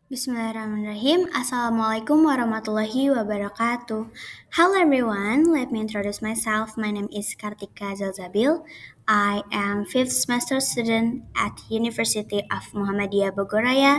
Bismillahirrahmanirrahim. Assalamualaikum warahmatullahi wabarakatuh. Hello everyone, let me introduce myself. My name is Kartika Zalzabil. I am 5th semester student at University of Muhammadiyah Bogoraya,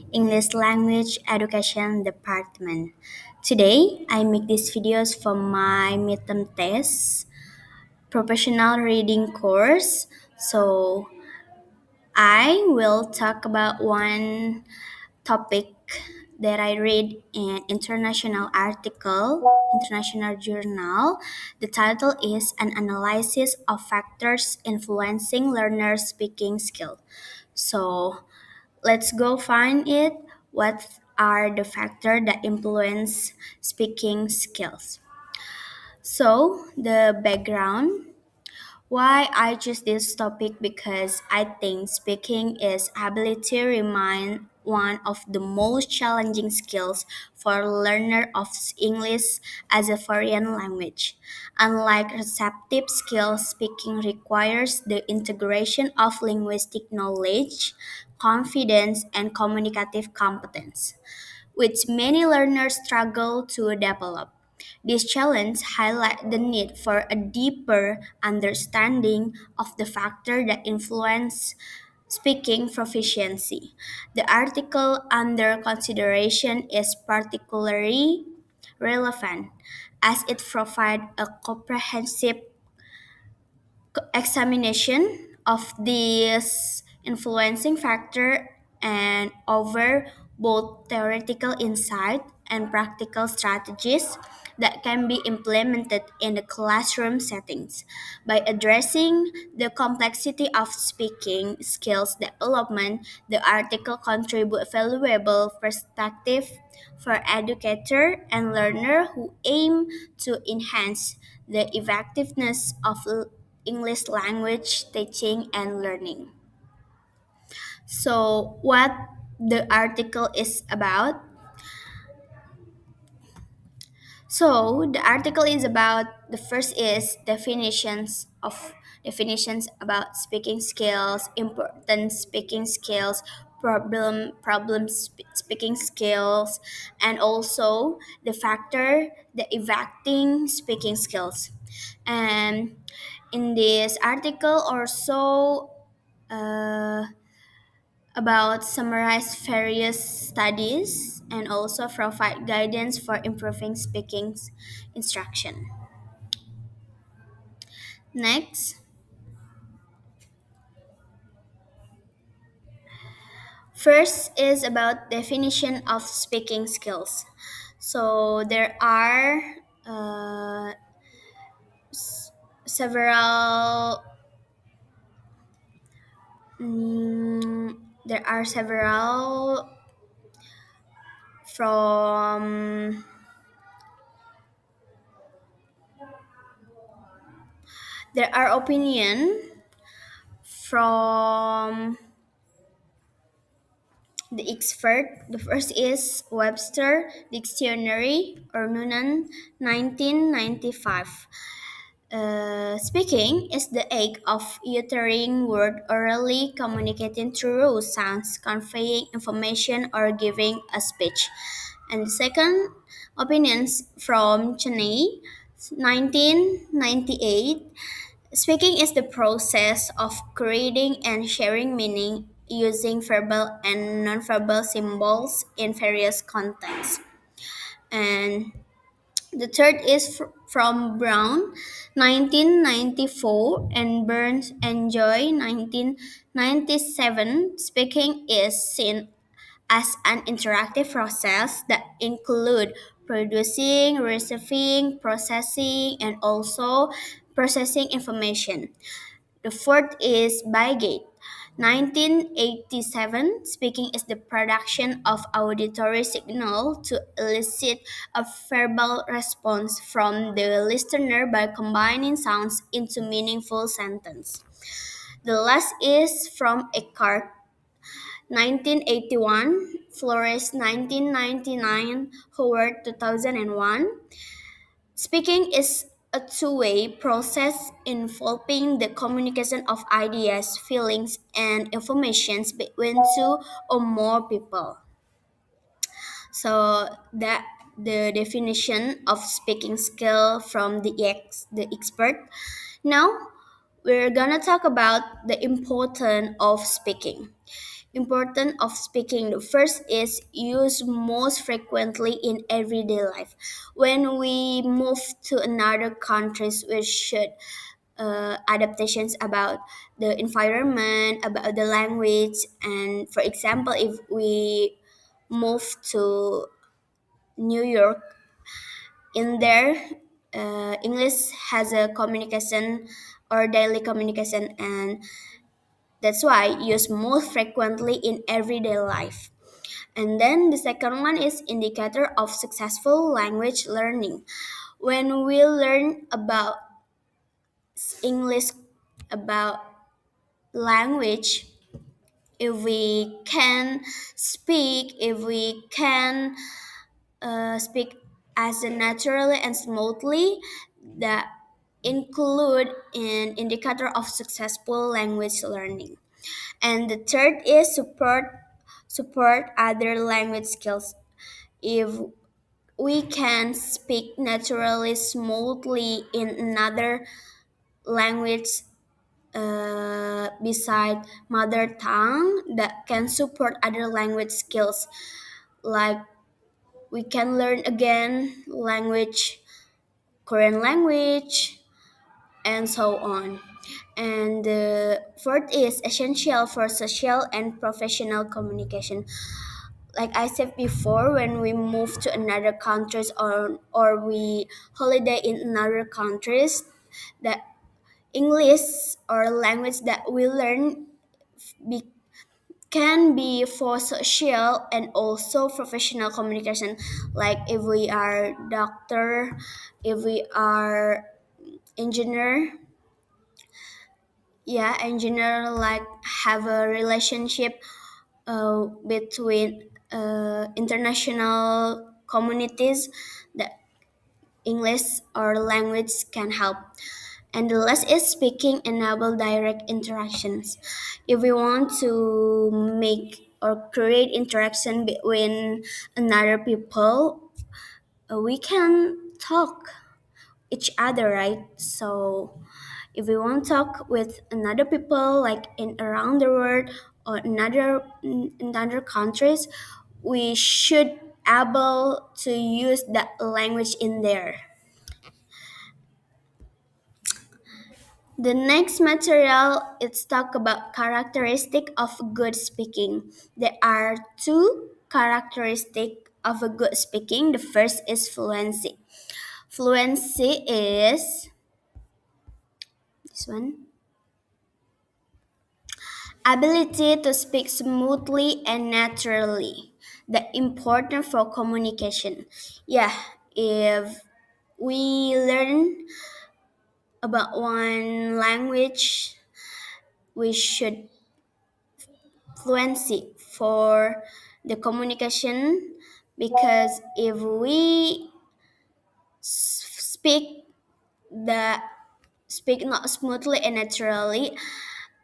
English Language Education Department. Today, I make these videos for my midterm test, professional reading course. So, I will talk about one topic that I read in international journal. The title is An Analysis of Factors Influencing Learner Speaking Skill. So let's go find it. What are the factors that influence speaking skills? So the background why I choose this topic because I think speaking is ability remain one of the most challenging skills for a learner of English as a foreign language. Unlike receptive skills, speaking requires the integration of linguistic knowledge, confidence, and communicative competence which many learners struggle to develop. This challenge highlights the need for a deeper understanding of the factors that influence speaking proficiency. The article under consideration is particularly relevant as it provides a comprehensive examination of this influencing factor and over both theoretical insight and practical strategies that can be implemented in the classroom settings. By addressing the complexity of speaking skills development, the article contributes valuable perspective for educator and learner who aim to enhance the effectiveness of English language teaching and learning. So, what the article is about? So, the article is about the first is definitions about speaking skills, important speaking skills, speaking skills, and also the factor the evaluating speaking skills. And in this article also uh, about summarize various studies and also provide guidance for improving speaking instruction. Next, first is about definition of speaking skills. So there are uh, several mm, there are several from there are opinion from the expert. The first is Webster Dictionary or Noonan 1995. Speaking is the act of uttering word orally, communicating through sounds, conveying information, or giving a speech. And the second opinions from Cheney, 1998. Speaking is the process of creating and sharing meaning using verbal and nonverbal symbols in various contexts. And the third is from Brown, 1994, and Burns and Joy, 1997. Speaking is seen as an interactive process that include producing, receiving, processing, and also processing information. The fourth is Bygate. 1987, speaking is the production of auditory signal to elicit a verbal response from the listener by combining sounds into meaningful sentence. The last is from Eckhart, 1981, Flores 1999, Howard 2001. Speaking is a two-way process involving the communication of ideas, feelings, and informations between two or more people. So that the definition of speaking skill from the expert. Now we're gonna talk about the importance of speaking. Importance of speaking. The first is used most frequently in everyday life. When we move to another countries, we should adaptations about the environment, about the language, and for example, if we move to New York, in there, English has a communication or daily communication, and that's why used most frequently in everyday life. And then the second one is indicator of successful language learning. When we learn about English, about language, if we can if we can speak as naturally and smoothly, that include an indicator of successful language learning. And the third is support other language skills. If we can speak naturally smoothly in another language beside mother tongue, that can support other language skills, like we can learn again language, Korean language, and so on. And the fourth is essential for social and professional communication. Like I said before, when we move to another countries, or we holiday in another countries, that English or language that we learn be, can be for social and also professional communication. Like if we are doctor, if we are engineer, yeah, engineer, like have a relationship between international communities, that English or language can help. And the last is speaking enable direct interactions. If we want to make or create interaction between another people, we can talk each other, right? So if we want to talk with another people, like in around the world or in other countries, we should able to use that language in there. The next material is talk about characteristic of good speaking. There are two characteristic of a good speaking. The first is fluency. Fluency is this one. Ability to speak smoothly and naturally. The important for communication. Yeah, if we learn about one language, we should fluency for the communication, because if we speak the speak not smoothly and naturally,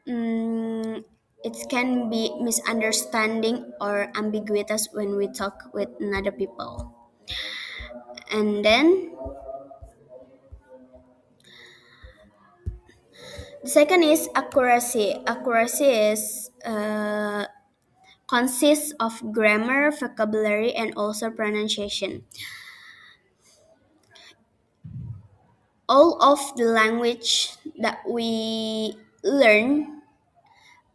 mm, it can be misunderstanding or ambiguous when we talk with another people. And then the second is accuracy. Accuracy is consists of grammar, vocabulary, and also pronunciation. All of the language that we learn,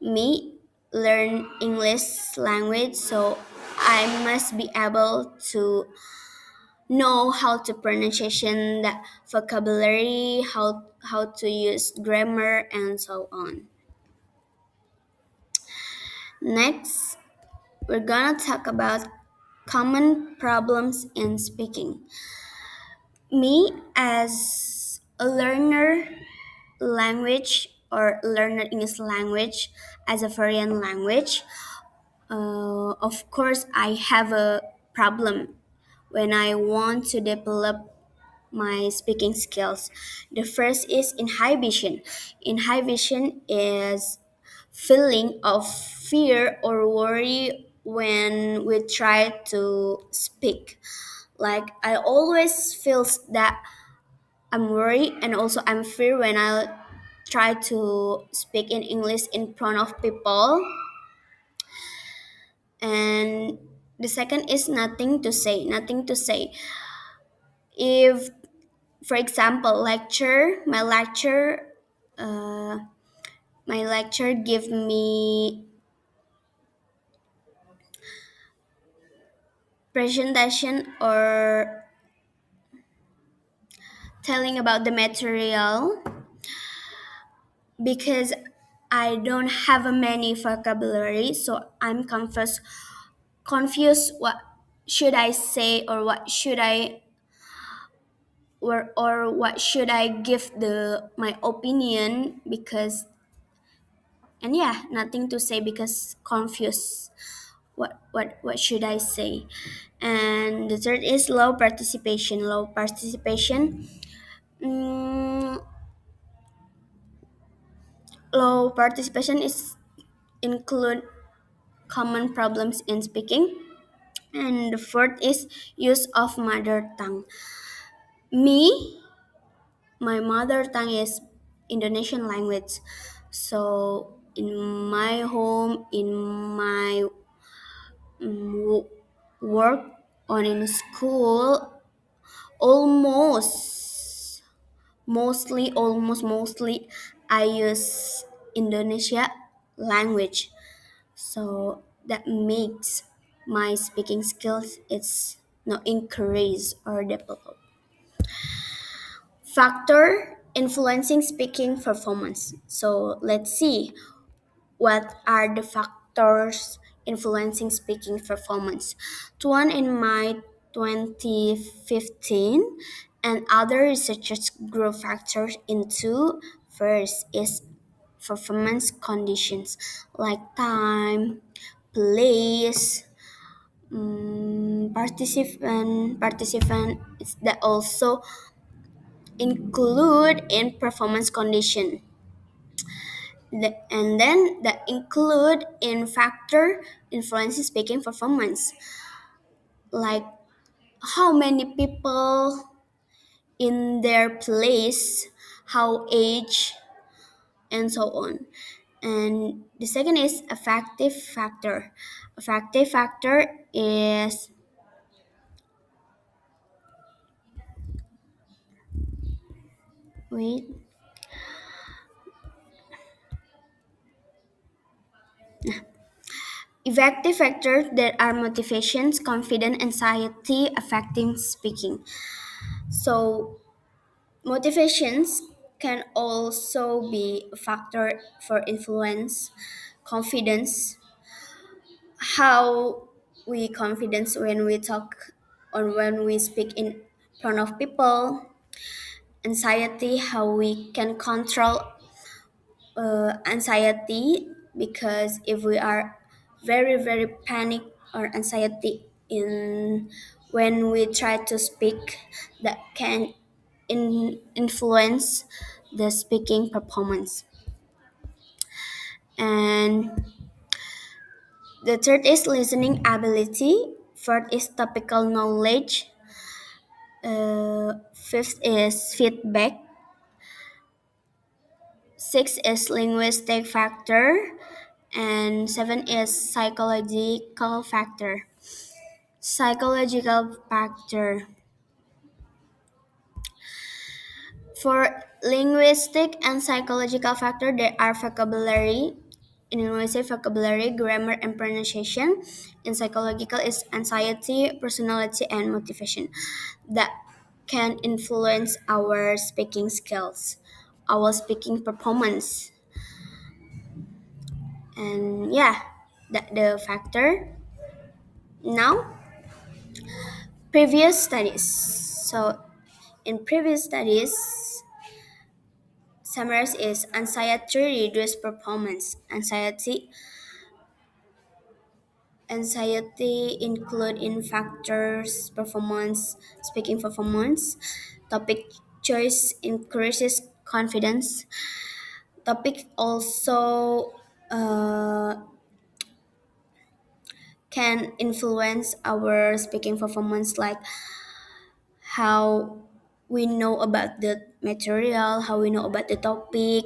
me learn English language, so I must be able to know how to pronunciation, the vocabulary, how to use grammar, and so on. Next, we're gonna talk about common problems in speaking. Me as a learner language or learner English language as a foreign language, of course I have a problem when I want to develop my speaking skills. The first is inhibition. Inhibition is feeling of fear or worry when we try to speak. Like I always feels that I'm worried and also I'm fear when I try to speak in English in front of people. And the second is nothing to say. Nothing to say. If, for example, uh, my lecture give me presentation or telling about the material, because I don't have a many vocabulary, so I'm confused what should I say or what should I give the my opinion, because and yeah, nothing to say because confused what should I say. And the third is low participation. mm, Low participation is include common problems in speaking. And the fourth is use of mother tongue. Me, my mother tongue is Indonesian language. So in my home, in my mm, work, or in school, almost mostly I use Indonesia language. So that makes my speaking skills it's not increase or develop. Factor influencing speaking performance. So let's see what are the factors influencing speaking performance. One in my 2015 and other researchers group factors into. First is performance conditions like time, place, participant is that also include in performance condition. And then that include in factor influencing speaking performance, like how many people in their place, how age, and so on. And the second is affective factor. Affective factor is, wait, effective factors that are motivations, confidence, anxiety affecting speaking. So motivations can also be a factor for influence, confidence, how we confidence when we talk or when we speak in front of people, anxiety, how we can control anxiety, because if we are very panic or anxiety in when we try to speak, that can influence the speaking performance. And the third is listening ability. Fourth is topical knowledge. Fifth is feedback. Six is linguistic factor. And seven is psychological factor. Psychological factor. For linguistic and psychological factor, there are vocabulary. In linguistic, vocabulary, grammar, and pronunciation. In psychological, is anxiety, personality, and motivation that can influence our speaking skills, our speaking performance. And yeah, that the factor. Now, previous studies. So, in previous studies, summarize is anxiety reduce performance. Anxiety include in factors performance, speaking performance. Topic choice increases confidence. Topic also uh, can influence our speaking performance, like how we know about the material, how we know about the topic.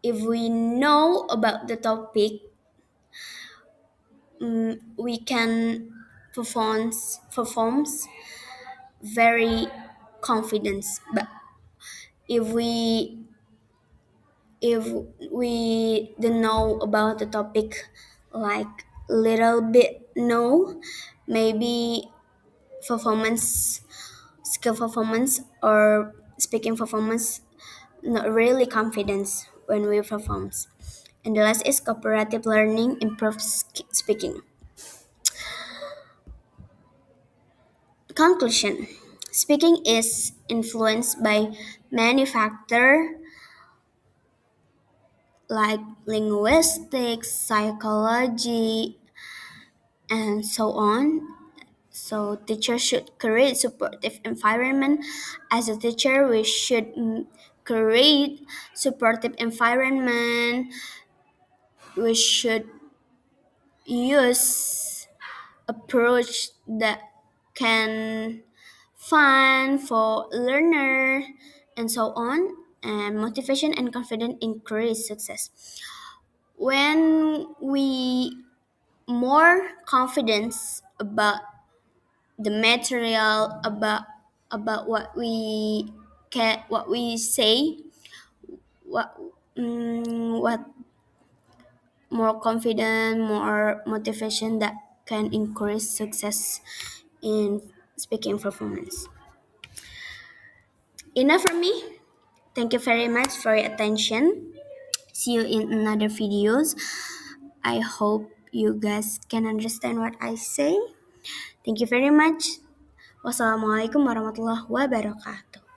If we know about the topic, we can performs very confidence. But if we if we don't know about the topic, like little bit know, maybe performance skill performance or speaking performance not really confidence when we performs. And the last is cooperative learning improves speaking. Conclusion: speaking is influenced by many factors like linguistics, psychology, and so on. So teachers should create supportive environment. As a teacher, we should create supportive environment. We should use approach that can fun for learner and so on. And motivation and confidence increase success when we more confidence about the material, about what we say, what what more confident, more motivation that can increase success in speaking performance. Enough from me. Thank you very much for your attention. See you in another videos. I hope you guys can understand what I say. Thank you very much. Wassalamualaikum warahmatullahi wabarakatuh.